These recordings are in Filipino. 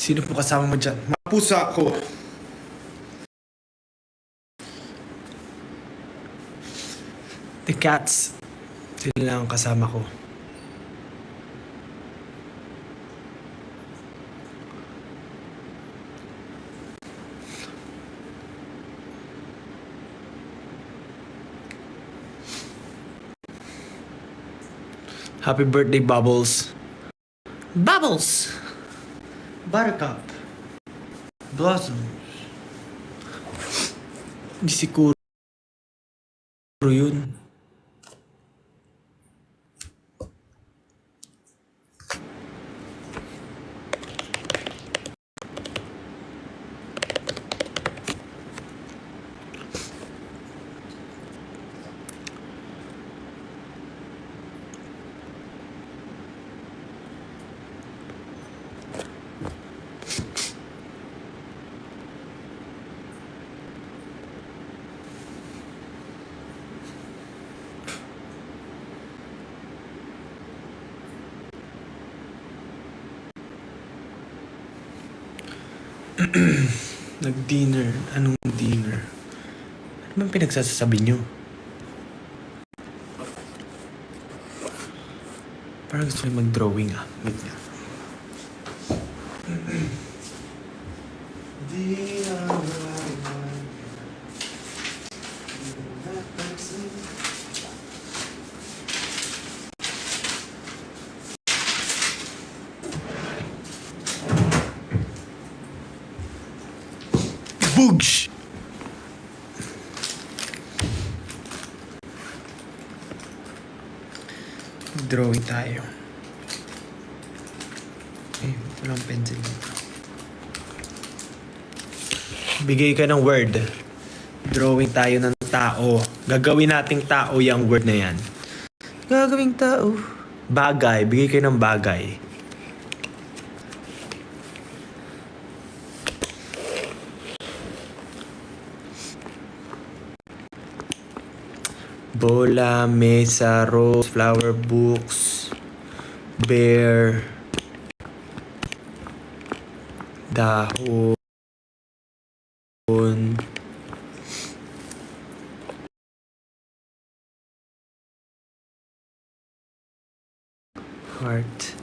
Sino po kasama mo dyan? Mga pusa ko. The cats. Sila lang ang kasama ko. Happy birthday, Bubbles. Bubbles! Buttercup. Blossoms. Hindi siguro yun. Nag-dinner. Anong dinner? Ano bang pinagsasabi nyo? Parang gusto nyo mag-drawing ah. Wait nga. Boogs! Drawing tayo. Eh, walang pencil dito. Bigay ka ng word. Drawing tayo ng tao. Gagawin nating tao yung word na yan. Gagawing tao. Bagay. Bigay kayo ng bagay. Bola, mesa, rose, flower, books, bear, dahon, heart.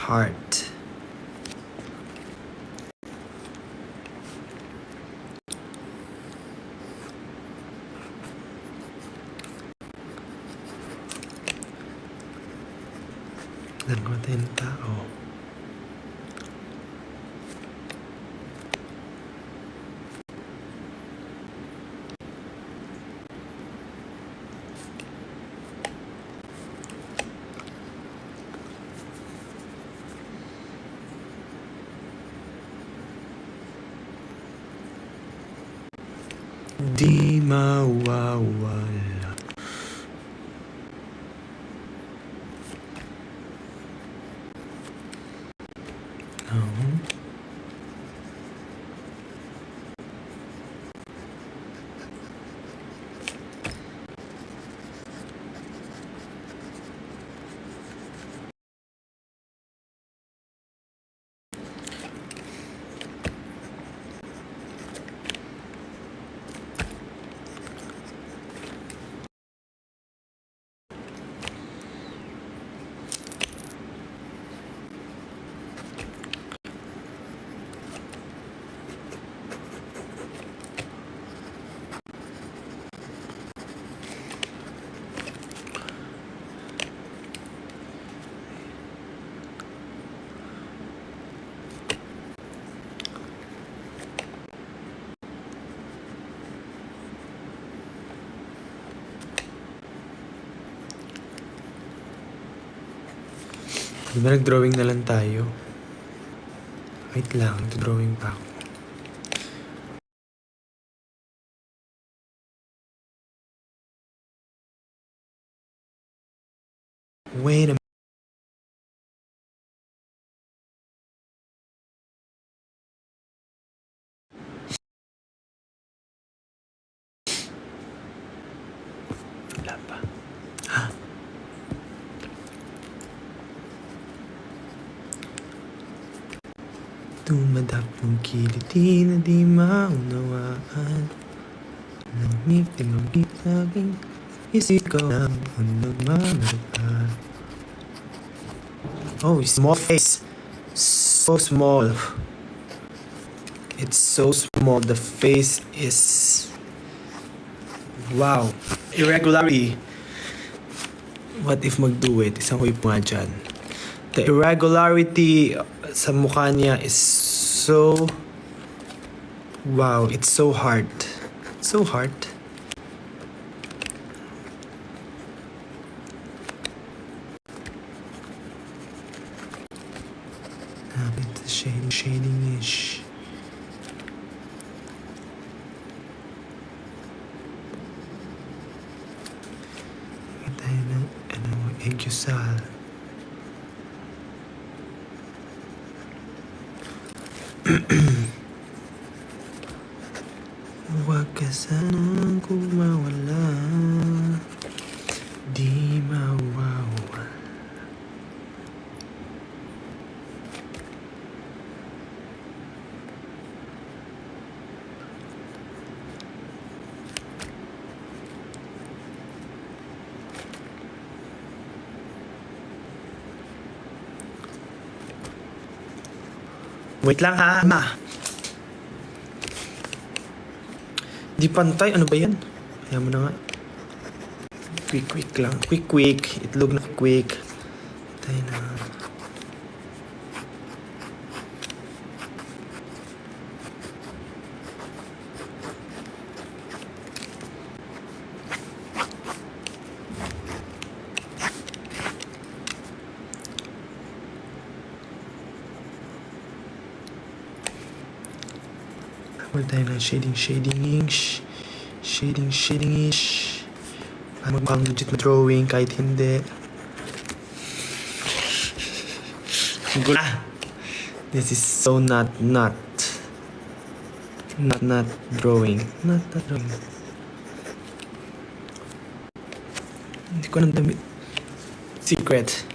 Heart. Nagawa tayo ng tao. Di mawawala. Di ba nag-drawing na lang tayo? Wait lang, drawing pa ako. Wait a Wala pa. Tumadapong kiliti na di maunawaan. Lamig di mabig sa aking isip ko lang ang nagmamarka. Oh, small face. So small. It's so small. The face is... Wow. Irregularity. What if mag-do it? Isang kuy po nga dyan. The irregularity sa mukha niya is so... Wow. It's so hard. So hard. It's shading-ish. Tayo ng Eggusal. Huwag ka sanang kumawala, di mawawala. Wait lang ha, ma. Di pantay, ano ba yan? Kaya mo na nga. Quick lang. Quick. Itlog na quick. Tayo na. Wala tayo na shading-ish. Para magpang legit na drawing kahit hindi. This is so not drawing. Not drawing. Hindi ko alam damit. Secret.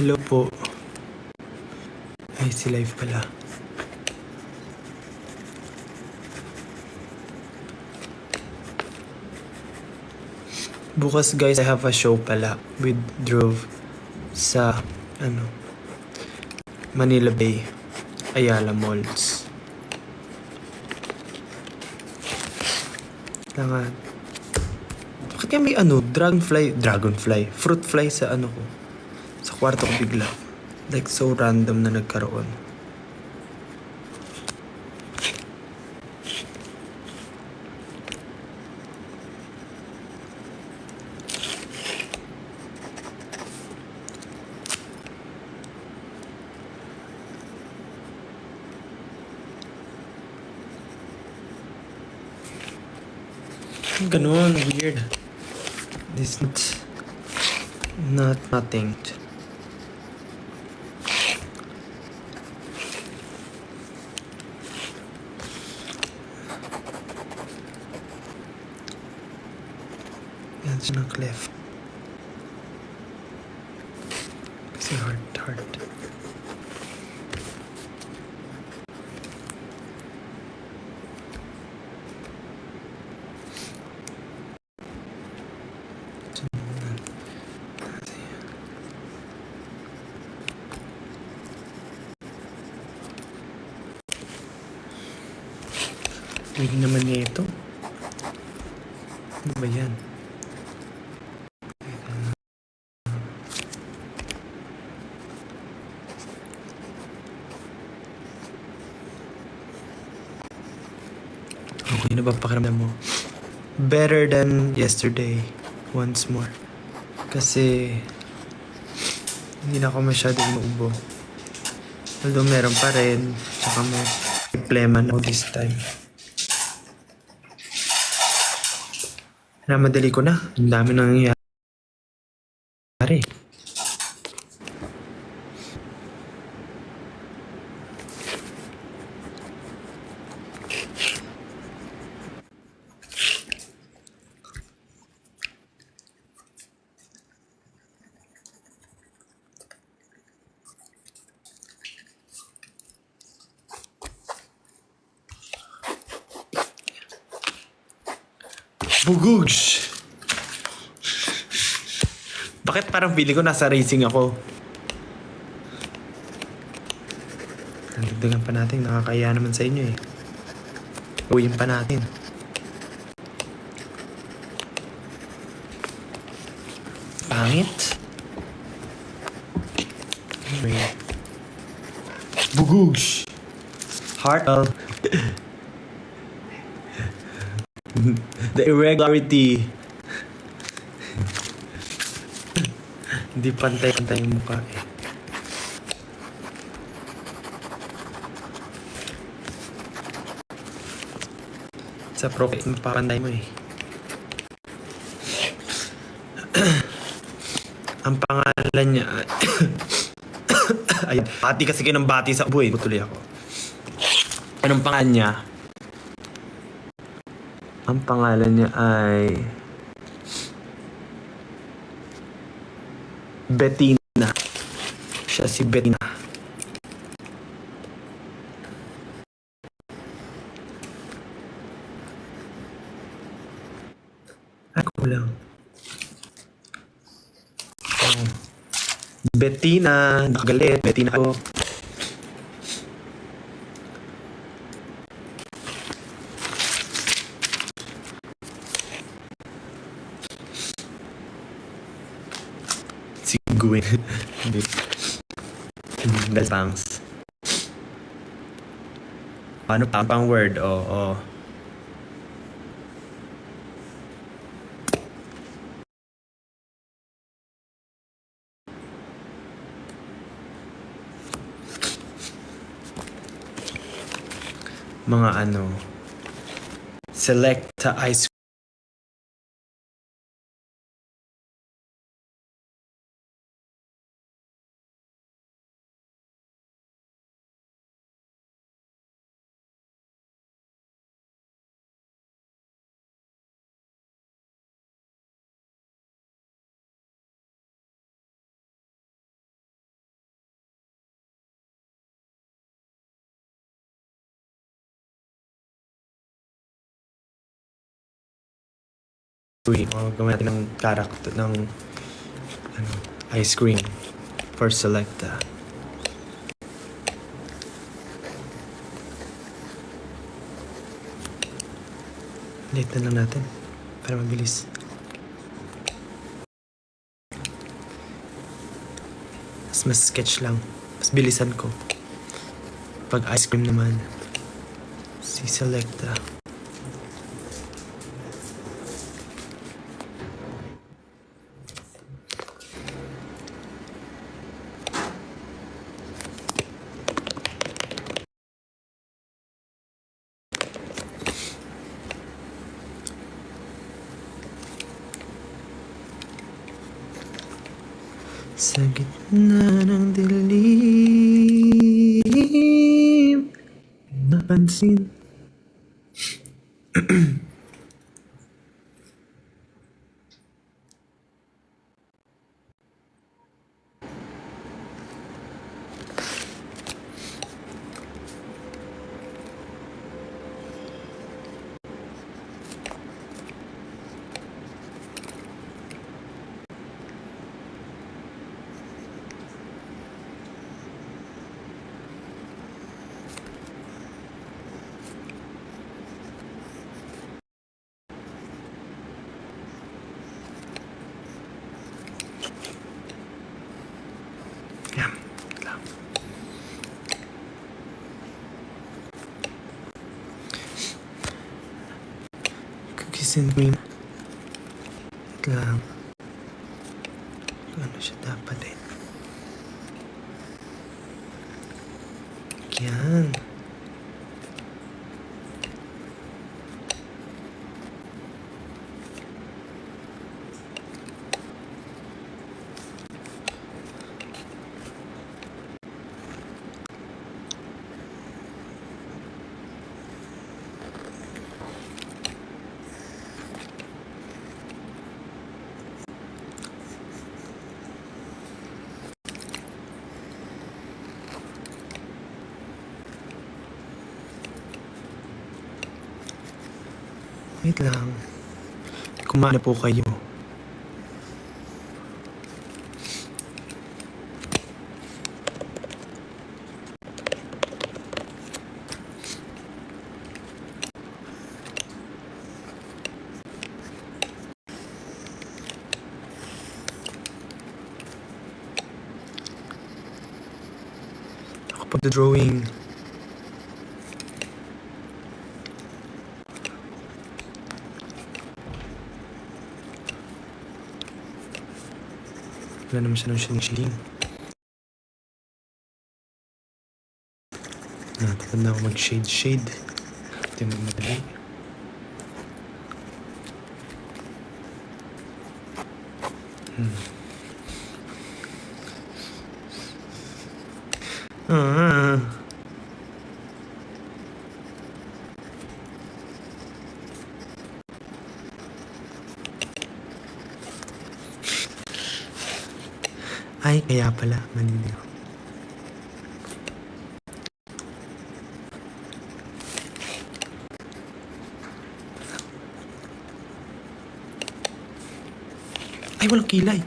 Hello po. Ay, si live pala. Bukas guys, I have a show pala with Drove sa Manila Bay, Ayala Malls. Langan. Bakit kaya may dragonfly, fruit fly sa ko, sa kwarto ko bigla. Like so random na nagkaroon. Ganun, weird. This not nothing. Yan siya ng clef. Kasi hard. Pwede naman niya ito. Ano ba yan? Okay na ba pakiramdam mo? Better than yesterday. Once more. Kasi hindi na ako masyadong maubo. Although meron pa rin. Tsaka may plema na this time. Namadali ko na. Ang dami nangyayari. Bugugs! Bakit parang feeling ko nasa racing ako? Nagdagdagan pa natin. Nakakaya naman sa inyo eh. Uwiin pa natin. Pangit. Anyway. Bugugs! Heart. The irregularity. Hindi pantay-pantay yung mukha eh. Sa profit, mapapantay mo eh. Ang pangalan niya ay bati kasi kayo ng bati sa ubo eh. Tuloy ako. Anong pangalan niya? Ang pangalan niya ay Bettina. Siya si Bettina. Ako lang. Oh. Bettina. Nakagalit. Bettina ako. Si Gwen. Galpangs. Ano pang word? Oo. Mga ano. Selecta ice cream. Gawin natin ng character ng ano, ice cream for Selecta. Late na lang natin para mabilis. Mas sketch lang. Mas bilisan ko. Pag ice cream naman, si Selecta. Sa gitna ng dilim, napansin. Yan. Cookies and cream. Wait lang. Ano siya dapat eh. Yan. Wait lang. Kumain na po kayo. Ako pa the drawing. Wala naman siya ng shiling-shiling. Nakatapad na ako mag-shade. Ito yung magmadali. Ah. Ay, kaya pala. Maliliw. Ay, walang kilay.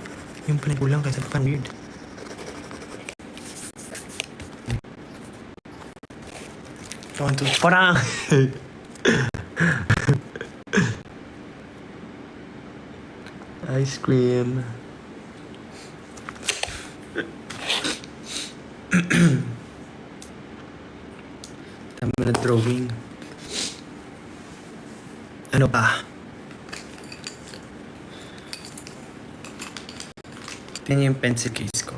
Yung pala kulang kasi parang weird. One, two, parang! Ice cream. Tama na drawing. Ano pa? Tingnan yung pencil case ko.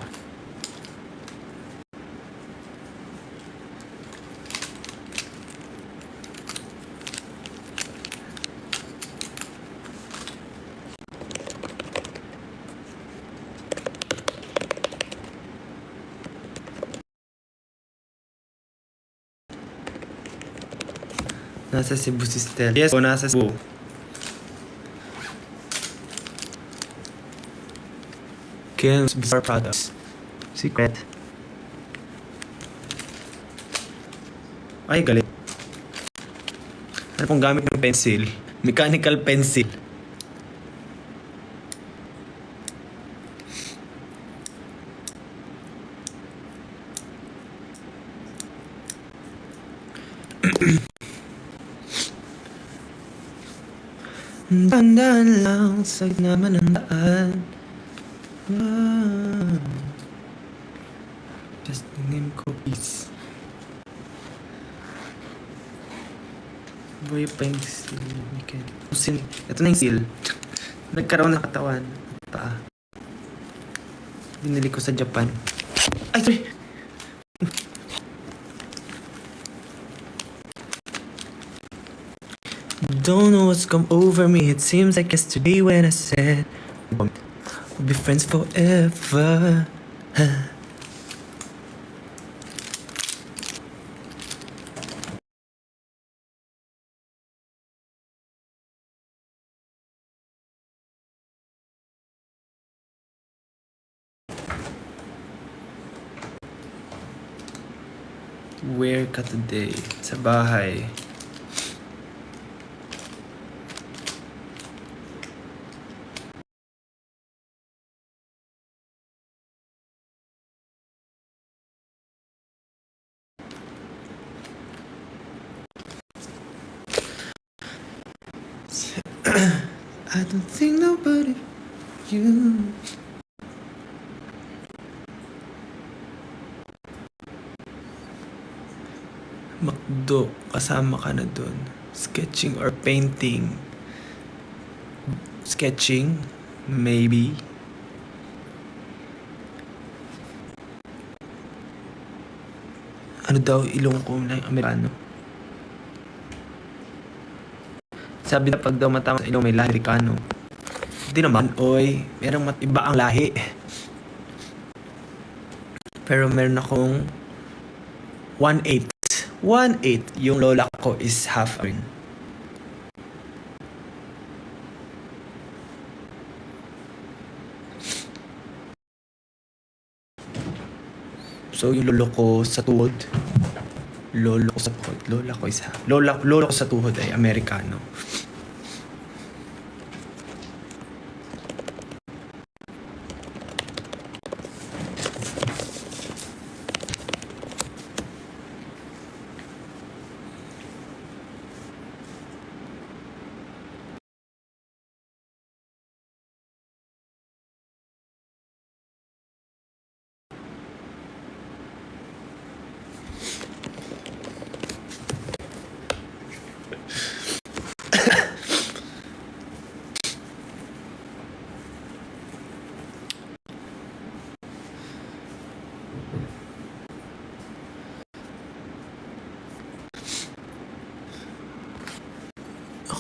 Nasa Cebu si Stella. Yes, o nasa Cebu. Kim's Bizarre Products. Secret. Ay, galit. Ano pong gamit ng pencil? Mechanical pencil. Tandaan lang sa naman ng daan. Just name copies. Boy pencil. Seal. Ito na yung seal. Nagkaroon ng katawan. Paa. Binili ko sa Japan. Ay, sorry! Don't know what's come over me. It seems like yesterday when I said we'll be friends forever. Where ka today? Sa bahay. I don't think nobody you. Makdo, kasama ka na dun. Sketching or painting. Sketching, maybe. Ano daw, ilong ko na yung Amerikano. Sabi na pag daw matama sa ilong may lahi Amerikano. Hindi naman, oy. Merong iba ang lahi. Pero meron akong 1/8. 1/8. Yung lola ko is half rin. So yung lolo ko sa tuhod. Lolo ko sa tuhod. Lola ko isa. Lolo ko sa tuhod ay Amerikano.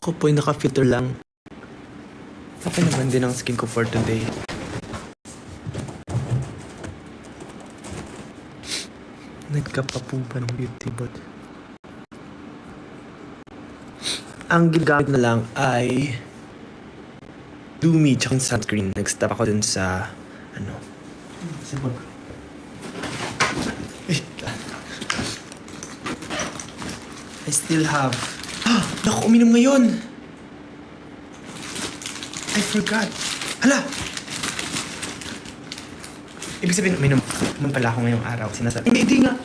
Ako po ay naka-filter lang. Okay naman din ang skin ko for today. Nagkapa po ba ng beauty bot? Ang ginagamit na lang ay Lumi tsaka sunscreen. Nag-stop ako dun sa sabag. I still have naku, uminom ngayon. I forgot. Hala! Ibig sabihin, uminom pala ako ngayong araw. Sinasabi, hindi nga.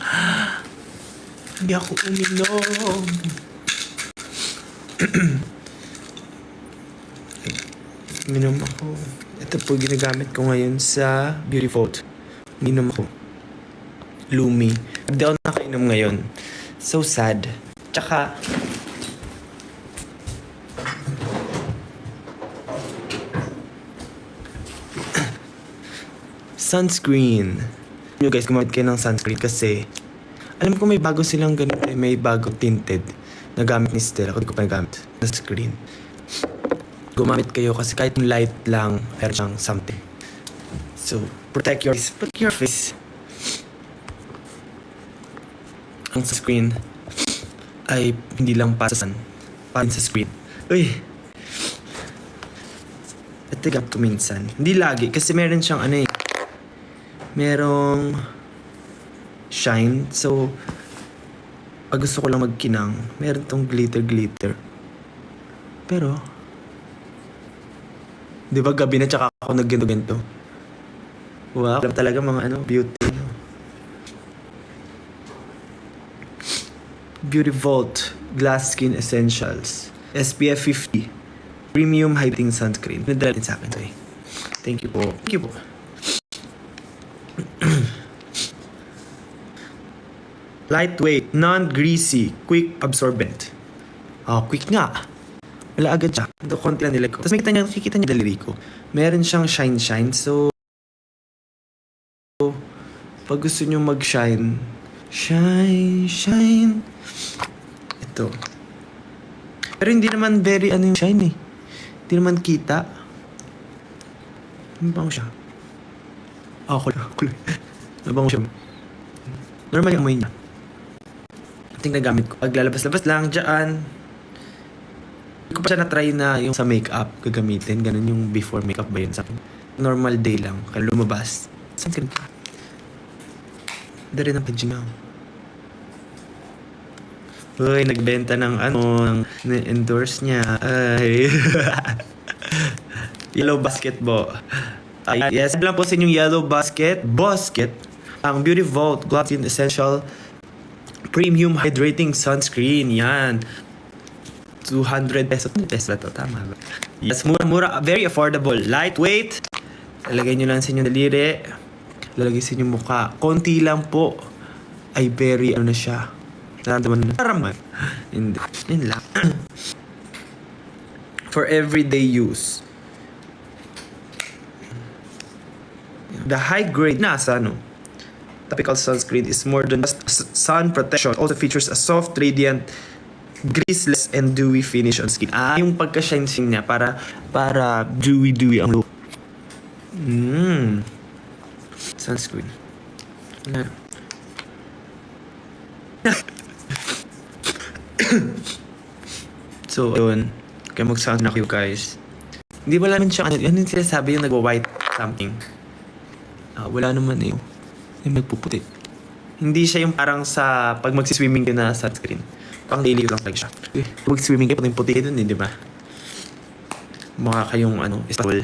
Hindi ako uminom. Uminom ako. Ito po ginagamit ko ngayon sa Beauty Vault. Uminom ako. Lumi. Hindi ako nakainom ngayon. So sad. Tsaka, sunscreen. You guys, gumamit kayo ng sunscreen kasi alam ko may bago silang ganito eh. May bago tinted na gamit ni Stella. Ako di ko pa nagamit na screen. Gumamit kayo kasi kahit light lang, meron siyang something. So, protect your face. Protect your face. Ang sunscreen ay hindi lang para sa sun, para sa screen. Uy! Ito gamit ko minsan. Hindi lagi kasi meron siyang merong shine. So, pag gusto ko lang magkinang, meron tong glitter. Pero, di ba gabi na tsaka ako nagganto-ganto? Wow, alam talaga mga beauty. Beauty Vault Glass Skin Essentials. SPF 50. Premium Hydrating Sunscreen. Nadala din sa akin ito eh. Thank you po. Thank you po. Lightweight, non-greasy, quick absorbent. Quick nga. Wala agad siya. Ito, konti lang nilagay ko. Tapos nakikita niyo daliri ko. Meron siyang shine. So, pag gusto niyo mag-shine, shine. Ito. Pero hindi naman very yung shine eh. Hindi naman kita. Mabango siya. Kulay. Mabango siya. Normal yung amoy niya. Ito yung nagamit ko. Pag lalabas-labas lang dyan. Hindi ko pa siya na-try na yung sa makeup gagamitin. Ganun yung before makeup ba yun sa akin. Normal day lang. Kaya lumabas. Saan ka rin? Hindi rin ang pajingaw. Uy, nagbenta ng endorse niya. Ay. Yellow Basketball. Yes, lang po sa inyong Yellow Basket. Ang Beauty Vault Glass Skin Essential Premium Hydrating Sunscreen. Yan. 200 pesos. 200 pesos ba ito? Tama ba? Yes, mura. Very affordable. Lightweight. Lalagay nyo lang sa inyong daliri. Lalagay sa inyong mukha. Konti lang po. Ay very na siya. Naraman. Hindi. Yun lang. For everyday use. The high grade topical sunscreen is more than just sun protection. Also features a soft, radiant, greaseless, and dewy finish on skin. Yung pagka-shine niya para dewy ang look. Sunscreen. So, yun. Kaya mag-sound na kayo guys. Hindi wala naman siya, ano yung sinasabi yung nagwa-white something. Wala naman yung nagpuputi. Hindi siya yung parang sa pag magsiswimming ka na sunscreen. Pang daily lang talaga siya. Pag magsiswimming ka, puti-puti dun di ba? Mukha kayong istol.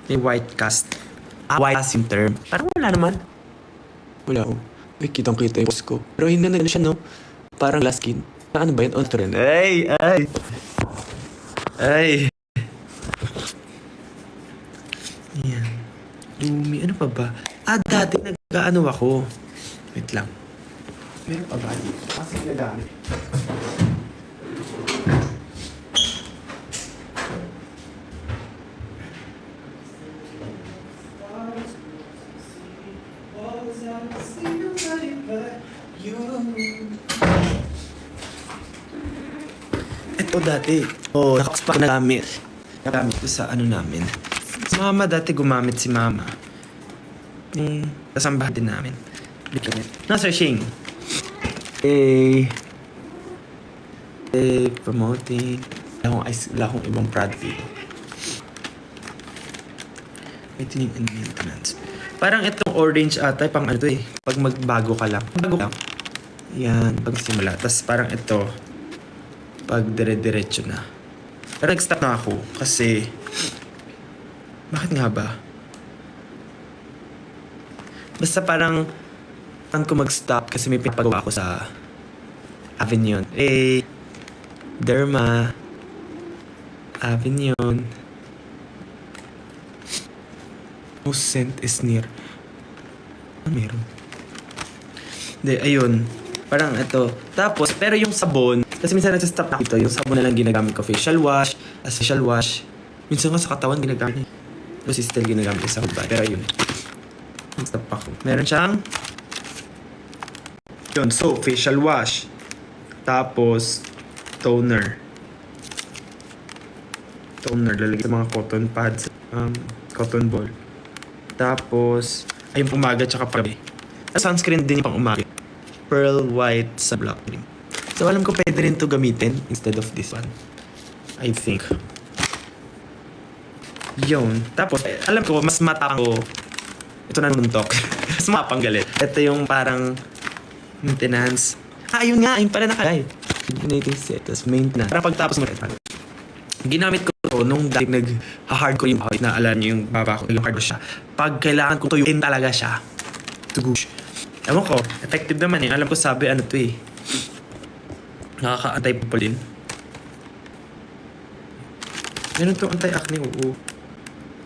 May white cast. White cast yung term. Parang wala naman. Wala ko. Ay, kitang-kita yung post ko. Pero hindi na siya, no? Parang glass skin. Ano ba yun? On trend. Ay! Yan. Lumi. Ano pa ba? Dati nag-ano ako. Wait lang. Meron pa ba? Kasi nagamit. O dati. Nakakspak na gamit. Nagamit ko sa ano namin. Si mama dati gumamit si mama. Yung kasambahan din namin. No, Sir Shing. Promoting. Wala akong ibang product dito. Maintaining and maintenance. Parang itong orange ata, pang ano to eh. Pag magbago ka lang. Bago lang. Yan, pag simula. Tapos parang ito, pag dire-diretso na. Pero nag-stop na ako kasi, bakit nga ba? Basta parang, saan ko mag-stop kasi may pinapagawa ako sa Avignon. Derma. Avignon. No scent is near. Ano meron? Hindi, ayun. Parang ito. Tapos, pero yung sabon, kasi minsan nag-stop na ito, yung sabon na lang ginagamit ko. Facial wash, as facial wash. Minsan nga sa katawan ginagamit. Tapos still ginagamit sa hubad. Pero ayun. Nag-stop ako. Meron siyang yun, so, facial wash. Tapos, toner. Toner, lalagay sa mga cotton pads, cotton ball. Tapos, ayun umaga tsaka pagabi. Sunscreen din yung pang umaga. Pearl white sa black cream. So, alam ko pwede rin to gamitin instead of this one. I think. Yun. Tapos, alam ko, mas matapang ko. Ito na nuntok. Mas mapang galit. Ito yung parang maintenance. Ayun nga, ayun pala nakalay. Eliminating set, tapos maintenance. Para pagtapos mo ito. Ginamit ko to nung dahil nag-hard ko yung na alam niyo yung baba ko, yung hard ko siya. Pag kailangan ko tuyuin talaga siya. Tugush. Ewan ko, effective naman eh. Alam ko sabi ano to eh. Nakaka-anti-pimple din. Meron to anti-acne, oo.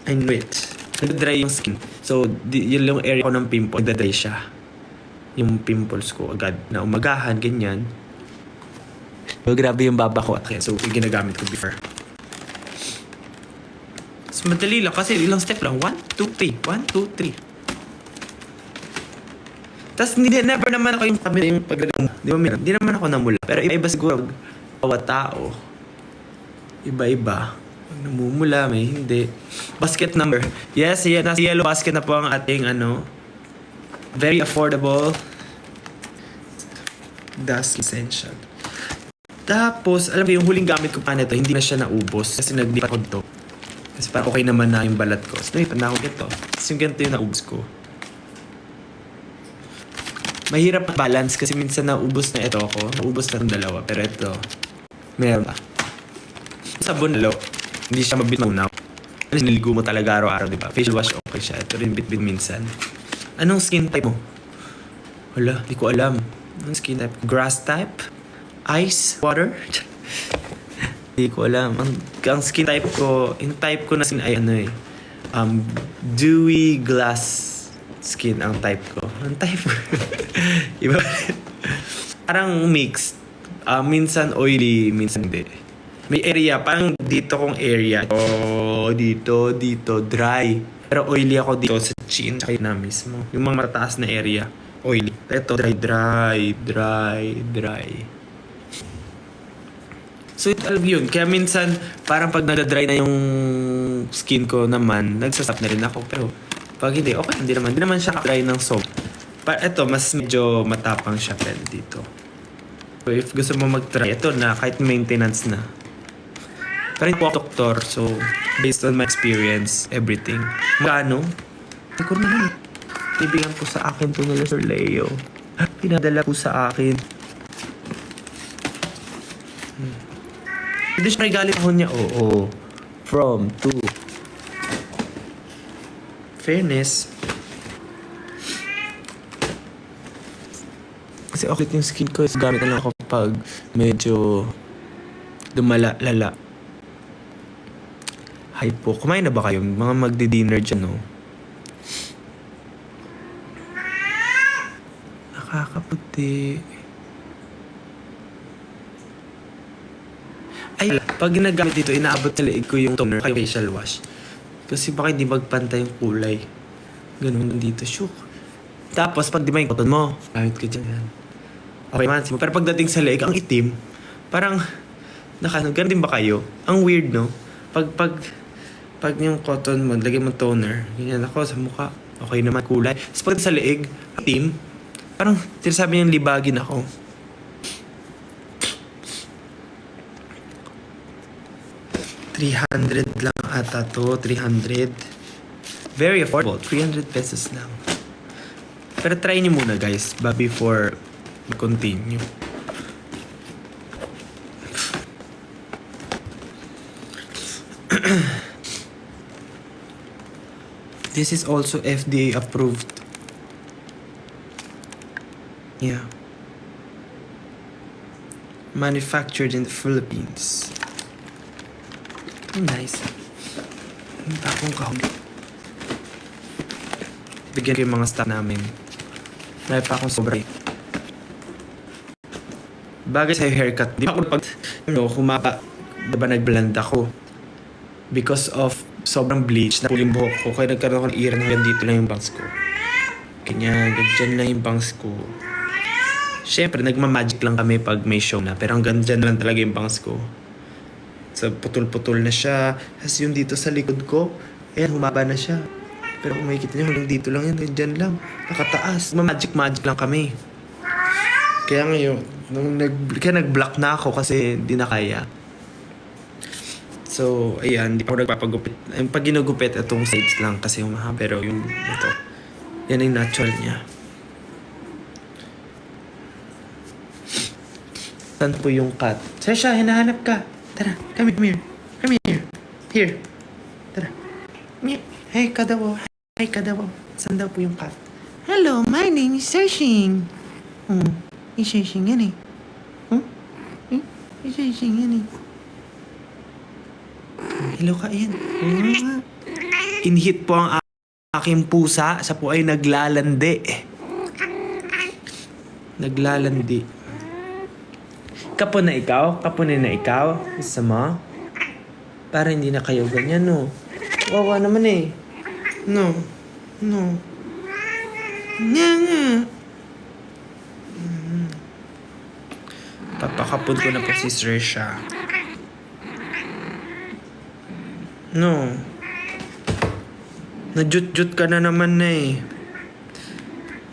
I know it. Nag-dry yung skin. So, yun yung area ko ng pimple. Nag-dry siya. Yung pimples ko agad na umagahan, ganyan. So, grabe yung baba ko at kaya. So, yung ginagamit ko before. So, madali lang kasi ilang step lang. 1, 2, 3. 1, 2, 3. Tapos, never naman ako yung sabi yung pagdadang. Di naman ako namula. Pero iba-iba siguro. Bawat tao. Iba-iba. Pag namumula, may hindi. Basket number. Yes, nasa yellow basket na po ang ating very affordable. That's essential. Tapos, alam mo yung huling gamit ko pa nito, hindi na siya naubos. Kasi naglipat ko to. Kasi parang okay naman na yung balat ko. So, na ako ito. Tapos yung ganito yung naubos ko. Mahirap balance kasi minsan naubos na ito ako. Naubos na itong dalawa. Pero ito, meron pa. Sabon na hindi siya mabit-maunaw. Kasi niligo mo talaga araw-araw, diba? Facial wash, okay siya. Ito rin bit-bit minsan. Anong skin type mo? Wala, di ko alam. Anong skin type? Grass type? Ice? Water? Di ko alam. Ang skin type ko, yung type ko na skin ay dewy glass skin ang type ko. Ang type ko? Iba parang mixed. Minsan oily, minsan hindi. May area, parang dito kong area. Dito, dry. Pero oily ako dito sa chin, tsaka na mismo. Yung mga matataas na area, oily. Ito, dry. So, alam yun. Kaya minsan, parang pag nag-dry na yung skin ko naman, nagsasap na rin ako. Pero, pag hindi, okay, hindi naman siya dry ng soap. Ito, mas medyo matapang siya pwede dito. So, if gusto mo mag-try, ito na, kahit maintenance na. Pero hindi po ako doktor, so, based on my experience, everything. Magkano? Hindi ko naman. Ibigyan po sa akin po nila Sir Leo. Pinadala po sa akin. Hindi siya regalit ako niya. Oo. From, to. Fairness. Kasi okay yung skin ko. Gamit na lang ako pag medyo lala. Hi po. Kumain na ba kayo? Mga magdi-dinner dyan, no? Nakakaputi. Ay, pag ginagamit dito, inaabot sa leeg ko yung toner, yung facial wash. Kasi baka hindi magpantay yung kulay. Ganun dito, shook. Tapos, pag di ba yung cotton mo, gamit ko dyan. Okay man. Pero pagdating sa leeg, ang itim, parang Ganun din ba kayo? Ang weird, no? Pag yung cotton mo, lagyan mo toner, ganyan ako sa mukha. Okay naman, kulay. Tapos pag sa leeg, team, parang sinasabi niyang libagin ako. $300 lang ata to, 300. Very affordable, 300 pesos lang. Pero try niyo muna guys, before continue. This is also FDA approved. Yeah. Manufactured in the Philippines. Nice. Ang tapong kahon. Bigyan ko yung mga staff namin. Marami pa akong sobra. Bagay sa haircut. Di ba ako humaba. Diba nag-blend ako? Because of sobrang bleach na puling buhok ko. Kaya nagkaroon ako ng ira hanggang dito lang yung bangs ko. Ganyan, dyan lang yung bangs ko. Siyempre, nagmamagic lang kami pag may show na. Pero hanggang dyan lang talaga yung bangs ko. So, putol-putol na siya. Tapos yung dito sa likod ko, ayan, humaba na siya. Pero kung makikita niyo, hanggang dito lang yan. Dyan lang. Nakataas. Magic lang kami. Kaya ngayon, kaya nag-block na ako kasi di na kaya. So, ayan, di pa ako nagpapagupit. Pag ginugupit, itong sides lang kasi humahaba. Pero yung ito, yan yung natural niya. Saan po yung cat? Sasha, hinahanap ka. Tara, come here. Come here. Here. Tara. Hey, kadawo. Hey, kadawo. Saan daw po yung cat? Hello, my name is Searching. Is Searching yan eh. Is Searching yan eh. Hello ka, yan. Inhit po ang aking pusa. Sa po ay naglalandi. Naglalandi. Kapon na ikaw? Kapunin na ikaw? Gusto mo? Para hindi na kayo ganyan, no? Wawa naman eh. No. Nga. Papakapon ko na po si Sresha. No. Najut-jut ka na naman na eh.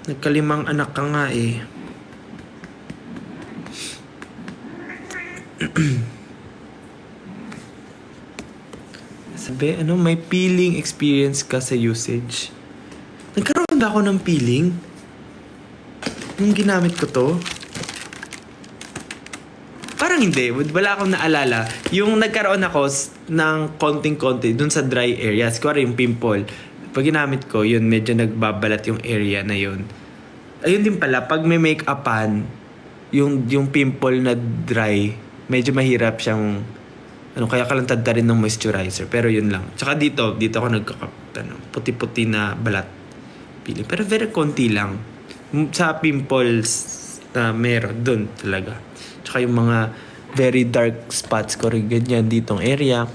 Nagkalimang anak ka nga eh. Sabi, may peeling experience ka sa usage? Nagkaroon ba ako ng peeling? Yung ginamit ko to? Parang hindi. Wala akong naalala. Yung nagkaroon ako ng konting-konti dun sa dry areas. Kuwari yung pimple. Pag ginamit ko, yun medyo nagbabalat yung area na yun. Ayun din pala, pag may make-upan, yung pimple na dry, medyo mahirap siyang kaya ka lang tadda rin ng moisturizer. Pero yun lang. Tsaka dito ako puti-puti na balat. Pili. Pero very konti lang. Sa pimples na meron, dun talaga. Tsaka yung mga very dark spots ko rin ganyan ditong area,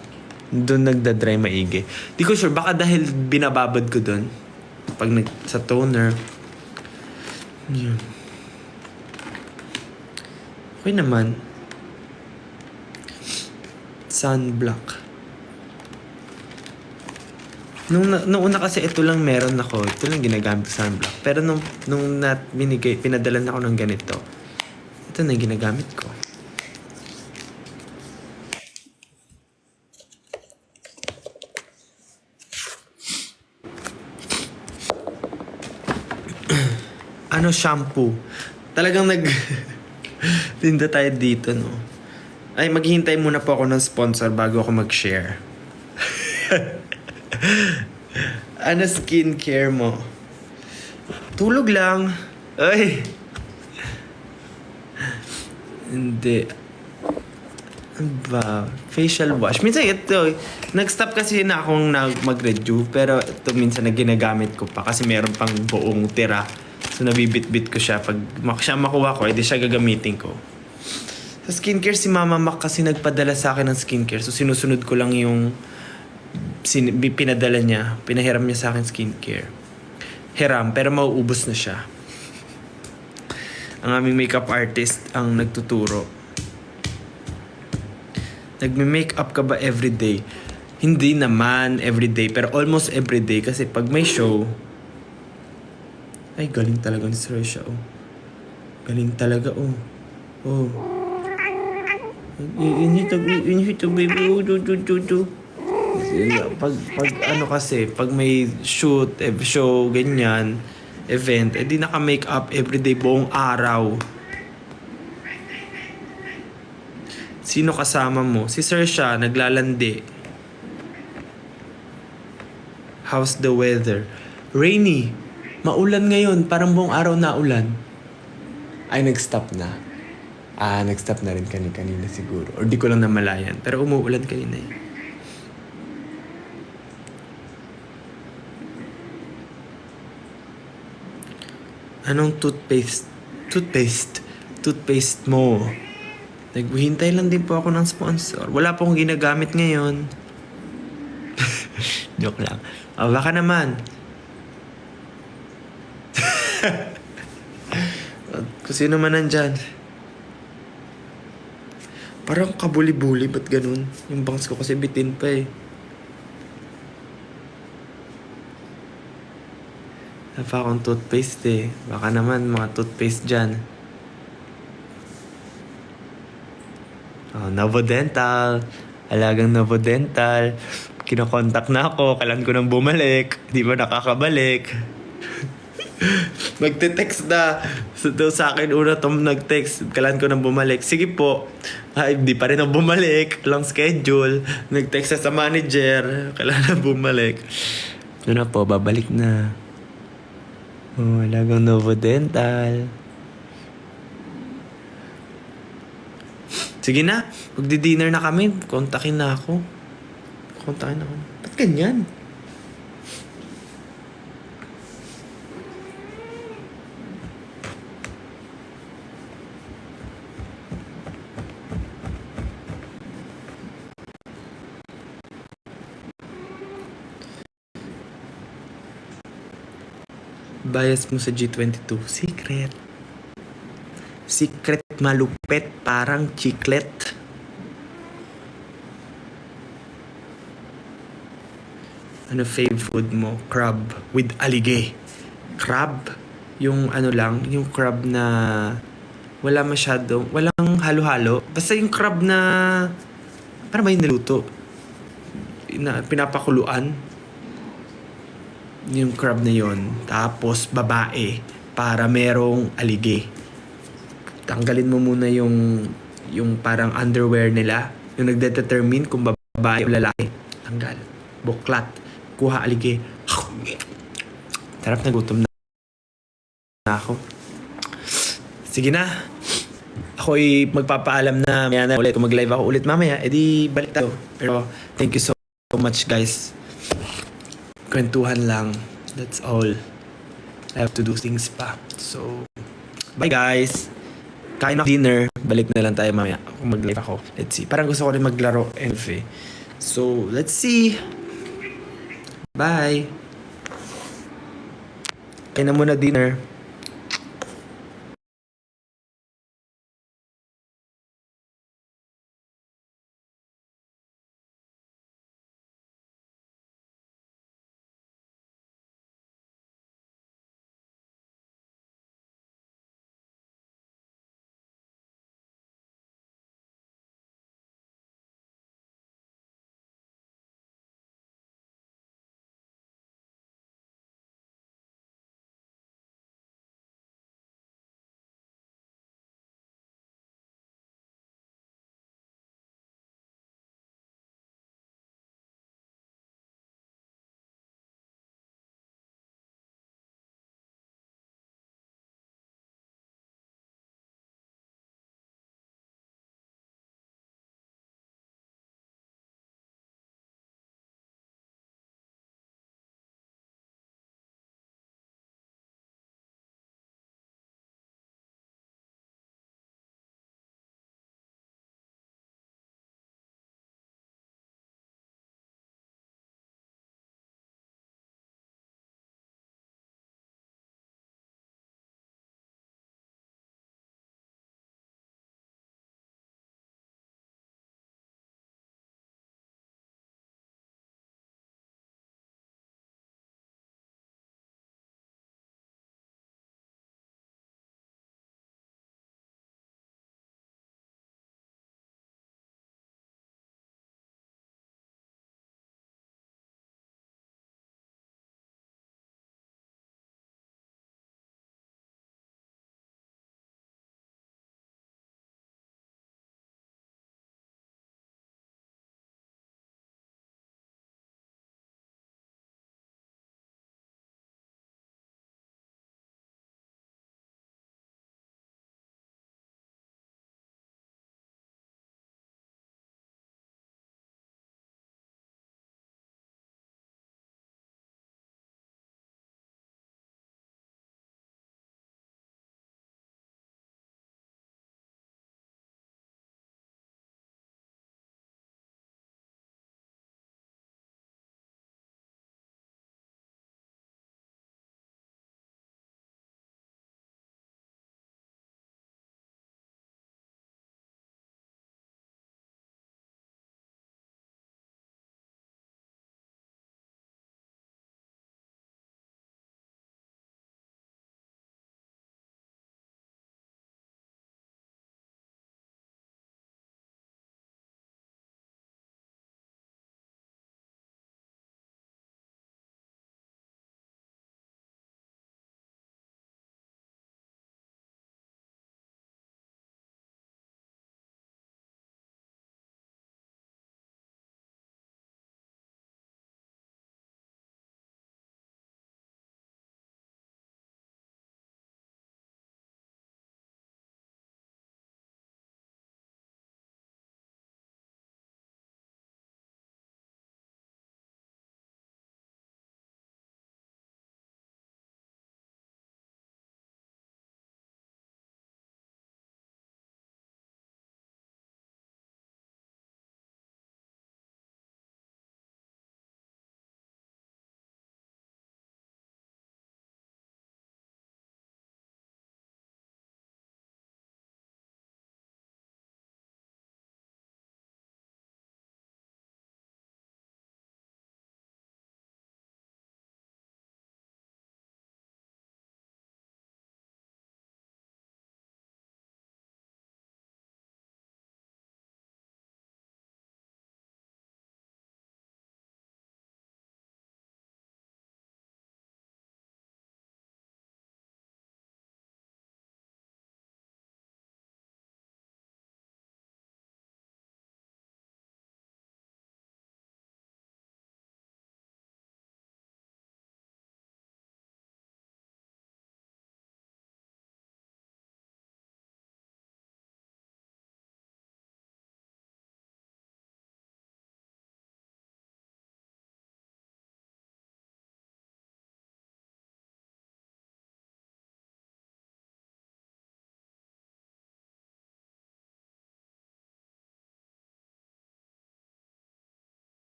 dun nagda-dry maigi. Di ko sure, baka dahil binababad ko dun. Pag sa toner. Yun. Okay naman. Sunblock. Nung una kasi ito lang meron ako. Ito lang ginagamit ko sunblock. Pero nung pinadalan ako ng ganito, ito na yung ginagamit ko. Shampoo. Talagang tinda tayo dito, no? Ay, maghihintay muna po ako ng sponsor bago ako mag-share. Skincare mo? Tulog lang. Ay! Hindi. Ba? Facial wash. Minsan ito, nag-stop kasi na akong mag-rejuve. Pero ito minsan na ginagamit ko pa kasi meron pang buong tira. So nabibit-bit ko siya. Pag siya makuha ko, edi siya gagamitin ko. Sa skincare, si Mama Mac kasi nagpadala sa akin ng skincare. So sinusunod ko lang yung pinadala niya. Pinahiram niya sa akin skincare. Hiram, pero mauubos na siya. Ang aming makeup artist ang nagtuturo. Nagme-makeup ka ba everyday? Hindi naman everyday, pero almost everyday. Kasi pag may show, ay, galing talaga ni Saoirse, oh. Galing talaga, oh. Oh. Inhito, baby. Oh, do. Pag ano kasi, pag may shoot, show, ganyan, event, di naka-makeup everyday buong araw. Sino kasama mo? Si Saoirse, naglalandi. How's the weather? Rainy. Maulan ngayon. Parang buong araw na ulan. Ay, nag-stop na. Nag-stop na rin kanina siguro. Or di ko lang namalayan. Pero umuulan kanina eh. Anong toothpaste? Toothpaste mo. Naghihintay lang din po ako ng sponsor. Wala po akong ginagamit ngayon. Joke lang. Baka naman. Kung sino man nandyan. Parang kabuli-buli. Ba't ganun? Yung bangs ko kasi bitin pa eh. Napa akong toothpaste eh. Baka naman mga toothpaste dyan. Novodental. Alagang Novodental. Kinokontak na ako. Kailan ko nang bumalik. Di ba nakakabalik? Magte-text na. So, sa akin una nag-text. Kailan ko nang bumalik. Sige po. Di pa rin ako bumalik. Long schedule. Nag-text sa manager. Kailan na bumalik. Doon na po. Babalik na. Alagang Novodental. Sige na. Magdi-dinner na kami. Kontakin na ako. Ba't ganyan? Bias mo sa G22. Secret malupet. Parang chiclet. Ano fave food mo? Crab with alige. Crab? Yung ano lang, yung crab na walang halo-halo. Basta yung crab na parang may niluto. Pinapakuluan. Yung crab na yon. Tapos babae para merong alige. Tanggalin mo muna yung parang underwear nila. Yung nagdedetermine kung babae o lalaki. Tanggal. Buklat. Kuha alige. Sarap na gutom na ako. Sige na. Ako'y magpapaalam na maya na ulit. Kung mag-live ako ulit mamaya, edi balik tayo. Pero thank you so much guys. Kwentuhan lang. That's all. I have to do things pa. So, bye guys. Kain ako dinner. Balik na lang tayo mamaya kung mag-live ako. Let's see. Parang gusto ko rin maglaro anyway. So, let's see. Bye. Kain na muna dinner.